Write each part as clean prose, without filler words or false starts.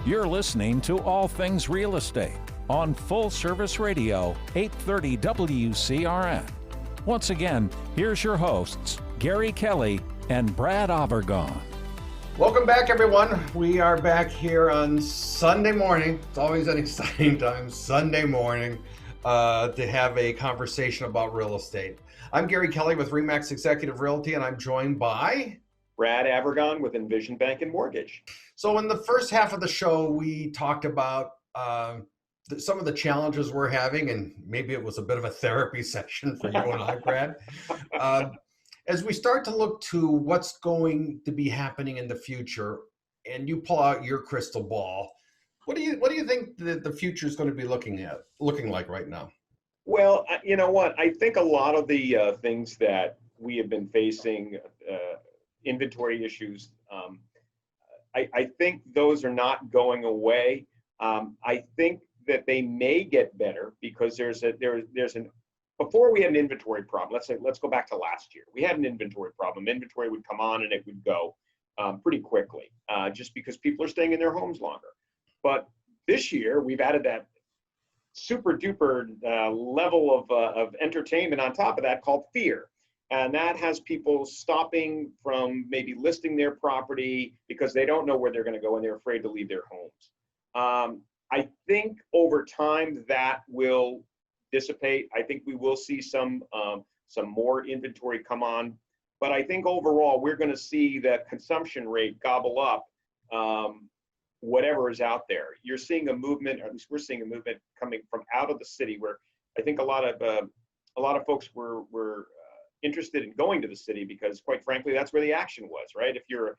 You're listening to All Things Real Estate on Full Service Radio, 830 WCRN. Once again, here's your hosts, Gary Kelley and Brad Avergon. Welcome back, everyone. We are back here on Sunday morning. It's always an exciting time, Sunday morning, to have a conversation about real estate. I'm Gary Kelley with RE/MAX Executive Realty, and I'm joined by Brad Avergon with Envision Bank and Mortgage. So in the first half of the show, we talked about some of the challenges we're having, and maybe it was a bit of a therapy session for you and I, Brad. As we start to look to what's going to be happening in the future, and you pull out your crystal ball, what do you think the future is going to be looking like right now? Well, you know what? I think a lot of the things that we have been facing, inventory issues, I think those are not going away. I think that they may get better because before we had an inventory problem. Let's go back to last year. We had an inventory problem. Inventory would come on and it would go pretty quickly, just because people are staying in their homes longer. But this year we've added that super duper level of entertainment on top of that called fear. And that has people stopping from maybe listing their property because they don't know where they're going to go and they're afraid to leave their homes. I think over time that will dissipate. I think we will see some more inventory come on. But I think overall we're going to see that consumption rate gobble up whatever is out there. You're seeing a movement, or at least we're seeing a movement coming from out of the city, where I think a lot of folks were interested in going to the city because, quite frankly, that's where the action was, right? If you're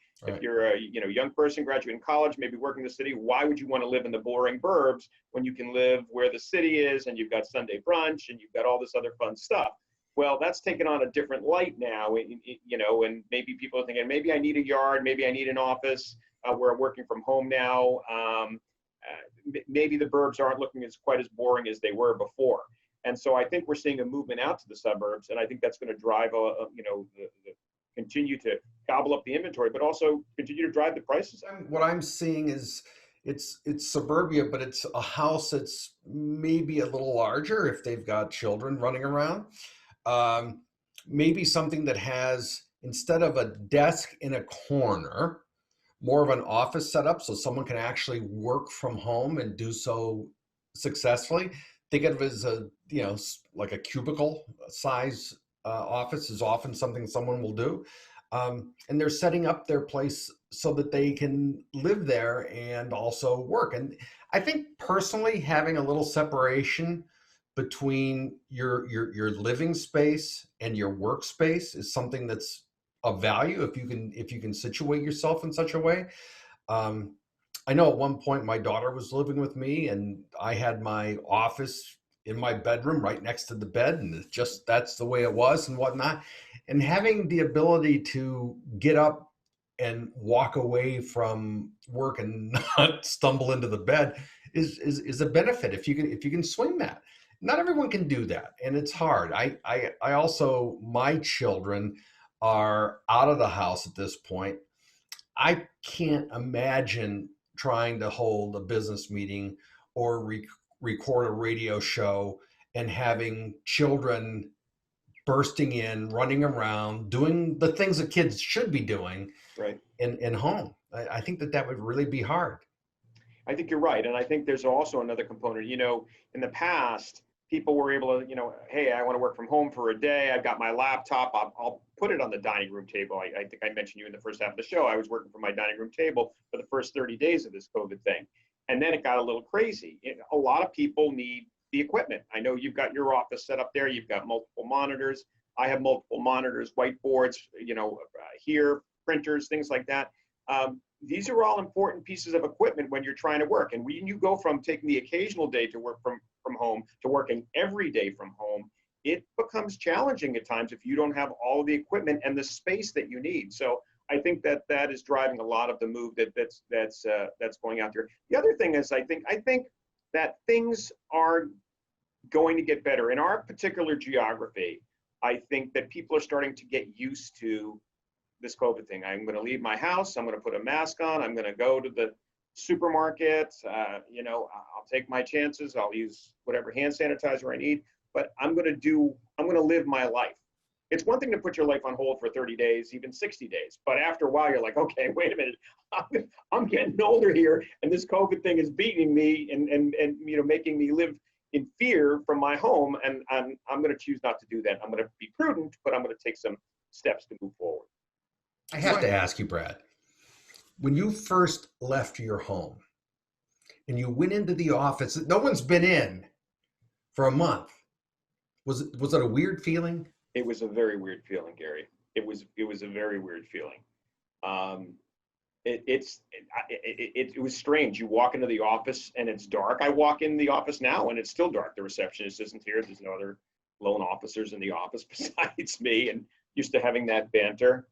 a young person graduating college, maybe working in the city, why would you want to live in the boring burbs when you can live where the city is and you've got Sunday brunch and you've got all this other fun stuff? Well, that's taken on a different light now, and maybe people are thinking, maybe I need a yard, maybe I need an office where I'm working from home now. Maybe the burbs aren't looking quite as boring as they were before. And so I think we're seeing a movement out to the suburbs, and I think that's going to drive continue to gobble up the inventory, but also continue to drive the prices. What I'm seeing is it's suburbia, but it's a house that's maybe a little larger if they've got children running around. Maybe something that has, instead of a desk in a corner, more of an office setup so someone can actually work from home and do so successfully. Think of it as like a cubicle size office is often something someone will do. And they're setting up their place so that they can live there and also work. And I think personally, having a little separation between your living space and your workspace is something that's of value if you can situate yourself in such a way. I know at one point my daughter was living with me and I had my office in my bedroom right next to the bed, and that's the way it was and whatnot. And having the ability to get up and walk away from work and not stumble into the bed is a benefit if you can swing that. Not everyone can do that, and it's hard. I also, my children are out of the house at this point. I can't imagine trying to hold a business meeting or record a radio show and having children bursting in, running around, doing the things that kids should be doing right in home. I think that would really be hard. I think you're right. And I think there's also another component. In the past, people were able to, hey, I want to work from home for a day. I've got my laptop. I'll put it on the dining room table. I think I mentioned you in the first half of the show. I was working from my dining room table for the first 30 days of this COVID thing. And then it got a little crazy. A lot of people need the equipment. I know you've got your office set up there. You've got multiple monitors. I have multiple monitors, whiteboards, here, printers, things like that. These are all important pieces of equipment when you're trying to work. And when you go from taking the occasional day to work from home to working every day from home, it becomes challenging at times if you don't have all of the equipment and the space that you need. So I think that is driving a lot of the move that's going out there. The other thing is I think that things are going to get better. In our particular geography, I think that people are starting to get used to this COVID thing. I'm going to leave my house. I'm going to put a mask on. I'm going to go to supermarket. I'll take my chances. I'll use whatever hand sanitizer I need, but I'm going to live my life. It's one thing to put your life on hold for 30 days, even 60 days. But after a while, you're like, okay, wait a minute. I'm getting older here, and this COVID thing is beating me and making me live in fear from my home. And I'm going to choose not to do that. I'm going to be prudent, but I'm going to take some steps to move forward. I have to ask you, Brad, when you first left your home and you went into the office, no one's been in for a month. Was it a weird feeling? It was a very weird feeling, Gary. It was a very weird feeling. It was strange. You walk into the office and it's dark. I walk in the office now and it's still dark. The receptionist isn't here. There's no other lone officers in the office besides me, and used to having that banter.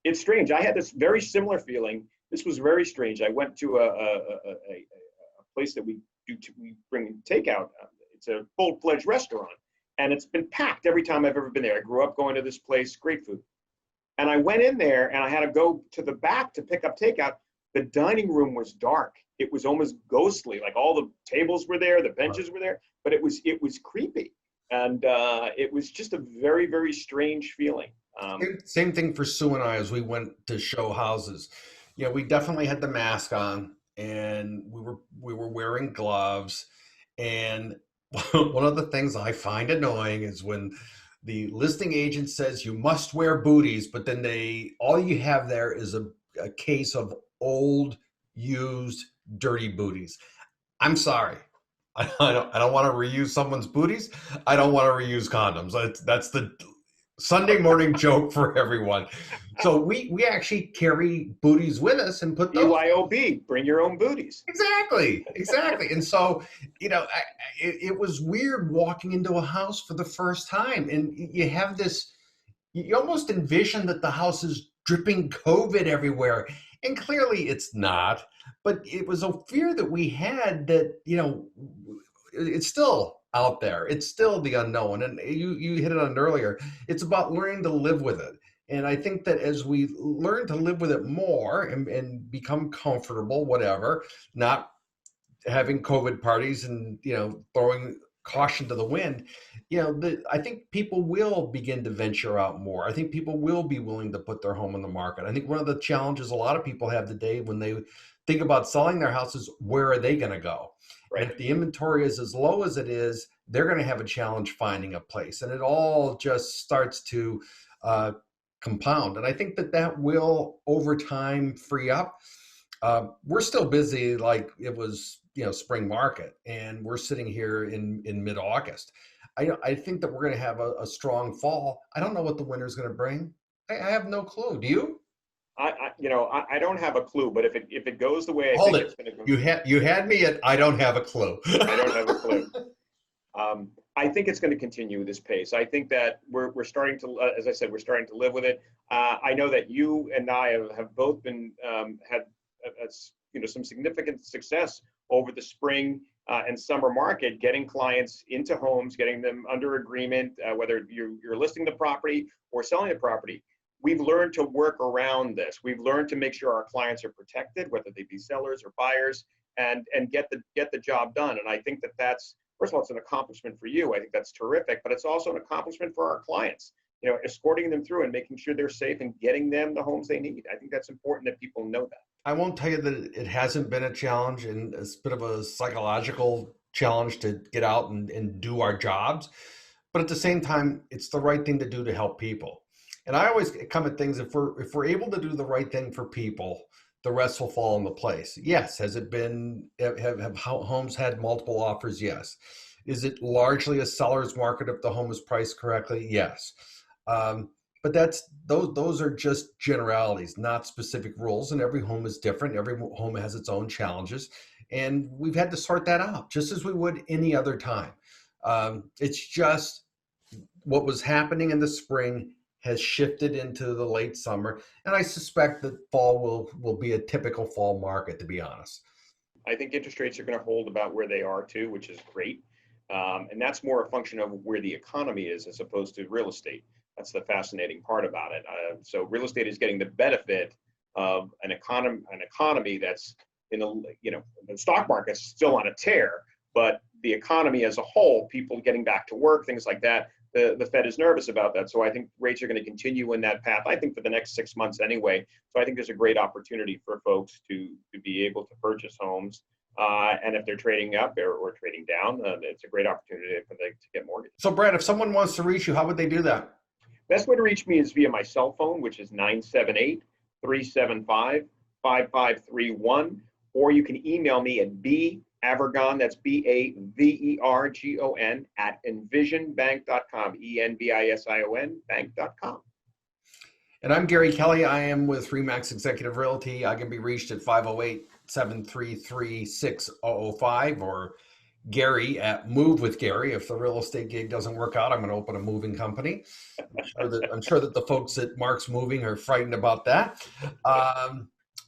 It's strange. I had this very similar feeling. This was very strange. I went to a place that we bring takeout. It's a full-fledged restaurant. And it's been packed every time I've ever been there. I grew up going to this place, great food. And I went in there and I had to go to the back to pick up takeout. The dining room was dark. It was almost ghostly. Like all the tables were there, the benches were there, but it was creepy. And it was just a very, very strange feeling. Same thing for Sue and I as we went to show houses. Yeah, we definitely had the mask on and we were wearing gloves. And one of the things I find annoying is when the listing agent says you must wear booties, but then all you have there is a case of old, used, dirty booties. I'm sorry. I don't want to reuse someone's booties. I don't want to reuse condoms. That's the Sunday morning joke for everyone. So we actually carry booties with us and put those. BYOB, bring your own booties. Exactly. And so, it was weird walking into a house for the first time. And you have this, you almost envision that the house is dripping COVID everywhere. And clearly it's not. But it was a fear that we had that, it's still out there. It's still the unknown. And you hit it on earlier. It's about learning to live with it. And I think that as we learn to live with it more and become comfortable, whatever, not having COVID parties and, throwing caution to the wind, I think people will begin to venture out more. I think people will be willing to put their home on the market. I think one of the challenges a lot of people have today when they think about selling their houses, where are they going to go? Right. And if the inventory is as low as it is, they're going to have a challenge finding a place. And it all just starts to compound. And I think that will over time free up. We're still busy like it was, spring market, and we're sitting here in mid-August. I think that we're going to have a strong fall. I don't know what the winter's going to bring. I have no clue. Do you? I don't have a clue, but if it goes the way Hold it. It's going to go. You had me at I don't have a clue. I don't have a clue. I think it's going to continue this pace. I think that we're starting to, as I said, we're starting to live with it. I know that you and I have both been had some significant success over the spring and summer market, getting clients into homes, getting them under agreement, whether you're listing the property or selling the property. We've learned to work around this. We've learned to make sure our clients are protected, whether they be sellers or buyers, and get the job done. And I think that's, first of all, it's an accomplishment for you. I think that's terrific, but it's also an accomplishment for our clients, escorting them through and making sure they're safe and getting them the homes they need. I think that's important that people know that. I won't tell you that it hasn't been a challenge, and it's a bit of a psychological challenge to get out and do our jobs. But at the same time, it's the right thing to do to help people. And I always come at things, if we're able to do the right thing for people, the rest will fall into place. Yes. Has it been, have homes had multiple offers? Yes. Is it largely a seller's market if the home is priced correctly? Yes. But those are just generalities, not specific rules. And every home is different. Every home has its own challenges. And we've had to sort that out just as we would any other time. It's just what was happening in the spring has shifted into the late summer. And I suspect that fall will be a typical fall market, to be honest. I think interest rates are going to hold about where they are too, which is great. And that's more a function of where the economy is as opposed to real estate. That's the fascinating part about it. So real estate is getting the benefit of an economy that's the stock market's still on a tear, but the economy as a whole, people getting back to work, things like that, the Fed is nervous about that. So I think rates are going to continue in that path, I think for the next 6 months anyway. So I think there's a great opportunity for folks to be able to purchase homes. And if they're trading up or trading down, it's a great opportunity for them to get mortgages. So Brad, if someone wants to reach you, how would they do that? Best way to reach me is via my cell phone, which is 978-375-5531, or you can email me at Avergon, that's Bavergon @envisionbank.com, ENVISION bank.com. And I'm Gary Kelley. I am with Remax Executive Realty. I can be reached at 508-733-6005 or Gary at Move with Gary. If the real estate gig doesn't work out, I'm going to open a moving company. I'm sure that the folks at Mark's Moving are frightened about that.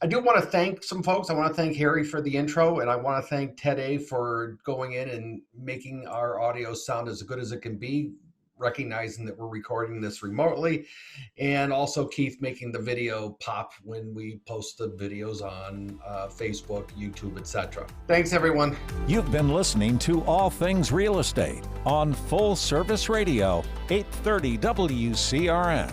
I do want to thank some folks. I want to thank Harry for the intro, and I want to thank Ted A for going in and making our audio sound as good as it can be, recognizing that we're recording this remotely, and also Keith making the video pop when we post the videos on Facebook, YouTube, etc. Thanks, everyone. You've been listening to All Things Real Estate on Full Service Radio, 830 WCRN.